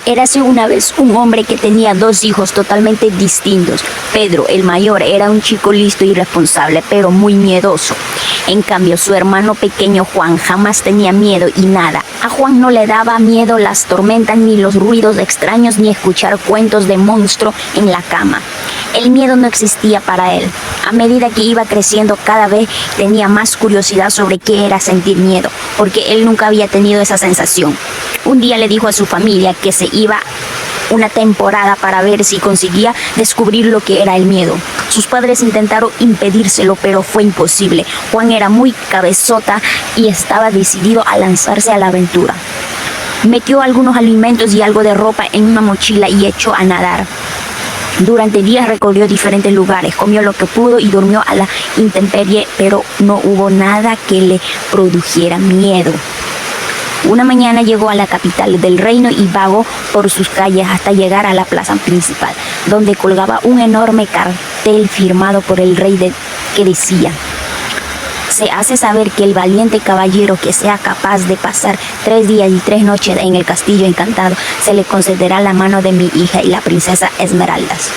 Érase una vez un hombre que tenía dos hijos totalmente distintos. Pedro, el mayor, era un chico listo y responsable, pero muy miedoso. En cambio, su hermano pequeño Juan jamás tenía miedo y nada. A Juan no le daba miedo las tormentas, ni los ruidos extraños, ni escuchar cuentos de monstruo en la cama. El miedo no existía para él. A medida que iba creciendo, cada vez tenía más curiosidad sobre qué era sentir miedo, porque él nunca había tenido esa sensación. Un día le dijo a su familia que se iba una temporada para ver si conseguía descubrir lo que era el miedo. Sus padres intentaron impedírselo, pero fue imposible. Juan era muy cabezota y estaba decidido a lanzarse a la aventura. Metió algunos alimentos y algo de ropa en una mochila y echó a nadar. Durante días recorrió diferentes lugares, comió lo que pudo y durmió a la intemperie, pero no hubo nada que le produjera miedo. Una mañana llegó a la capital del reino y vagó por sus calles hasta llegar a la plaza principal, donde colgaba un enorme cartel firmado por el rey que decía: se hace saber que el valiente caballero que sea capaz de pasar 3 días y 3 noches en el castillo encantado, se le concederá la mano de mi hija y la princesa Esmeraldas.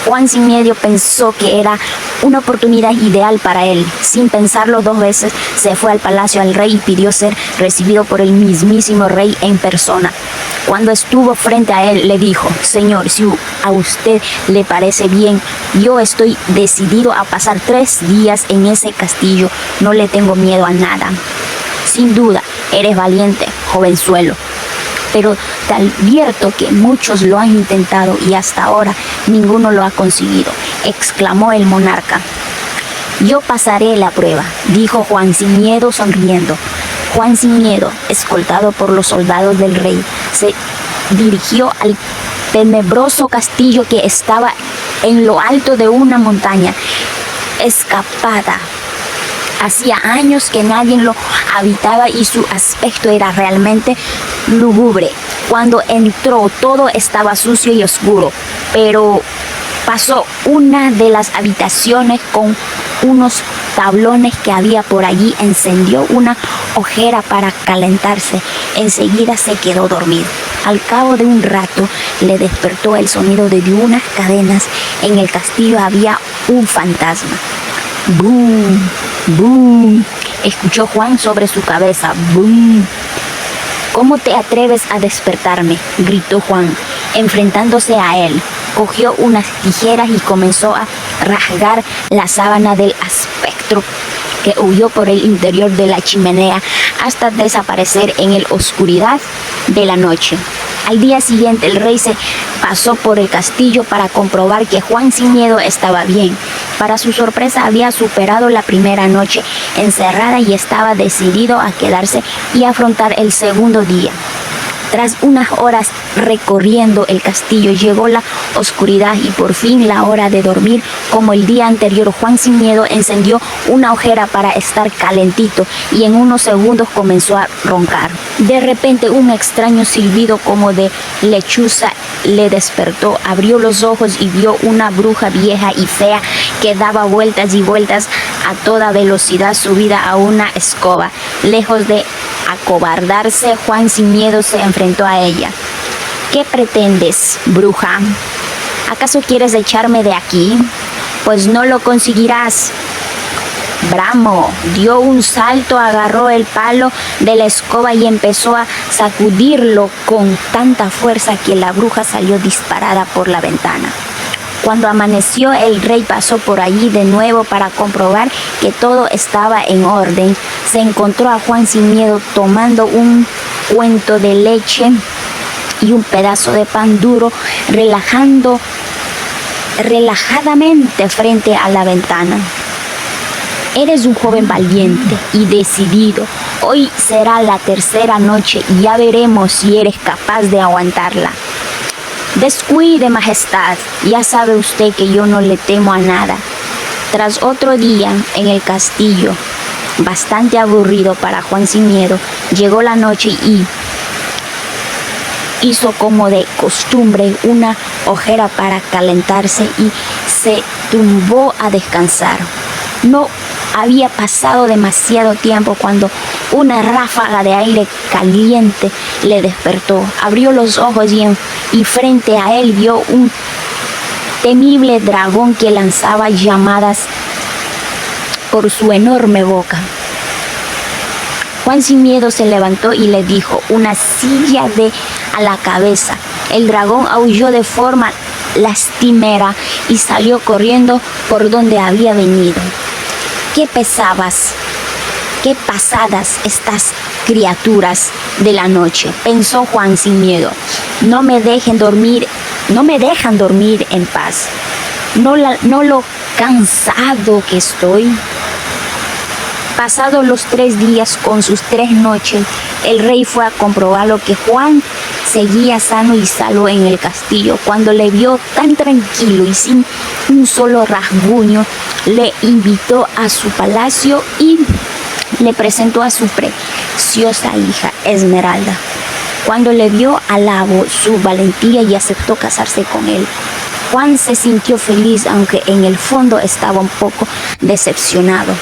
Juan sin miedo pensó que era una oportunidad ideal para él. Sin pensarlo 2 veces, se fue al palacio al rey y pidió ser recibido por el mismísimo rey en persona. Cuando estuvo frente a él, le dijo: señor, si a usted le parece bien, yo estoy decidido a pasar 3 días en ese castillo. No le tengo miedo a nada. Sin duda, eres valiente, jovenzuelo. Pero te advierto que muchos lo han intentado y hasta ahora ninguno lo ha conseguido, exclamó el monarca. Yo pasaré la prueba, dijo Juan sin miedo, sonriendo. Juan sin miedo, escoltado por los soldados del rey, se dirigió al tenebroso castillo que estaba en lo alto de una montaña escarpada. Hacía años que nadie lo habitaba y su aspecto era realmente lúgubre. Cuando entró, todo estaba sucio y oscuro, pero pasó una de las habitaciones con unos tablones que había por allí, encendió una hoguera para calentarse. Enseguida se quedó dormido. Al cabo de un rato le despertó el sonido de unas cadenas. En el castillo había un fantasma. ¡Bum! ¡Bum! Escuchó Juan sobre su cabeza. ¡Bum! ¿Cómo te atreves a despertarme?, gritó Juan, enfrentándose a él. Cogió unas tijeras y comenzó a rasgar la sábana del espectro, que huyó por el interior de la chimenea hasta desaparecer en la oscuridad de la noche. Al día siguiente el rey se pasó por el castillo para comprobar que Juan sin miedo estaba bien. Para su sorpresa había superado la primera noche encerrada y estaba decidido a quedarse y afrontar el segundo día. Tras unas horas recorriendo el castillo, llegó la oscuridad y por fin la hora de dormir. Como el día anterior, Juan sin miedo encendió una hoguera para estar calentito y en unos segundos comenzó a roncar. De repente un extraño silbido como de lechuza le despertó. Abrió los ojos y vio una bruja vieja y fea que daba vueltas y vueltas a toda velocidad subida a una escoba. Lejos de acobardarse, Juan sin miedo se enfrentó a ella. ¿Qué pretendes, bruja? ¿Acaso quieres echarme de aquí? Pues no lo conseguirás. Bramó, dio un salto, agarró el palo de la escoba y empezó a sacudirlo con tanta fuerza que la bruja salió disparada por la ventana. Cuando amaneció, el rey pasó por allí de nuevo para comprobar que todo estaba en orden. Se encontró a Juan sin miedo tomando un cuento de leche y un pedazo de pan duro, relajadamente frente a la ventana. Eres un joven valiente y decidido. Hoy será la tercera noche y ya veremos si eres capaz de aguantarla. Descuide, majestad, ya sabe usted que yo no le temo a nada. Tras otro día en el castillo, bastante aburrido para Juan sin miedo, llegó la noche y hizo como de costumbre una hoguera para calentarse y se tumbó a descansar. No Había pasado demasiado tiempo cuando una ráfaga de aire caliente le despertó. Abrió los ojos y frente a él vio un temible dragón que lanzaba llamadas por su enorme boca. Juan sin miedo se levantó y le dijo: una silla a la cabeza. El dragón aulló de forma lastimera y salió corriendo por donde había venido. Qué pasadas estas criaturas de la noche, pensó Juan sin miedo. No me dejan dormir en paz. No lo cansado que estoy. Pasados los 3 días con sus 3 noches, el rey fue a comprobar lo que Juan seguía sano y salvo en el castillo. Cuando le vio tan tranquilo y sin un solo rasguño, le invitó a su palacio y le presentó a su preciosa hija, Esmeralda. Cuando le vio, alabó su valentía y aceptó casarse con él. Juan se sintió feliz, aunque en el fondo estaba un poco decepcionado.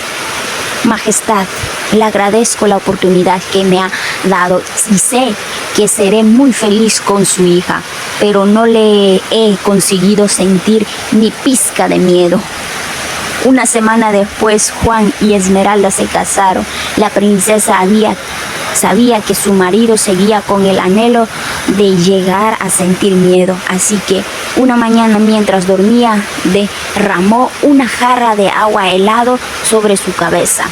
Majestad, le agradezco la oportunidad que me ha dado y sé que seré muy feliz con su hija, pero no le he conseguido sentir ni pizca de miedo. Una semana después, Juan y Esmeralda se casaron. La princesa sabía que su marido seguía con el anhelo de llegar a sentir miedo, así que una mañana mientras dormía derramó una jarra de agua helado sobre su cabeza.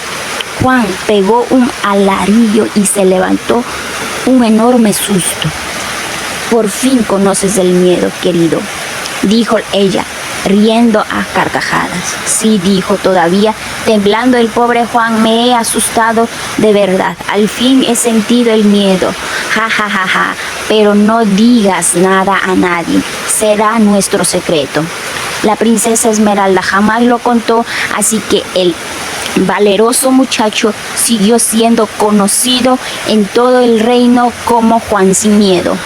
Juan pegó un alarido y se levantó un enorme susto. Por fin conoces el miedo, querido, dijo ella, riendo a carcajadas. Sí, dijo todavía temblando el pobre Juan, me he asustado de verdad. Al fin he sentido el miedo. Ja, ja, ja, ja. Pero no digas nada a nadie. Será nuestro secreto. La princesa Esmeralda jamás lo contó, así que el valeroso muchacho siguió siendo conocido en todo el reino como Juan sin miedo.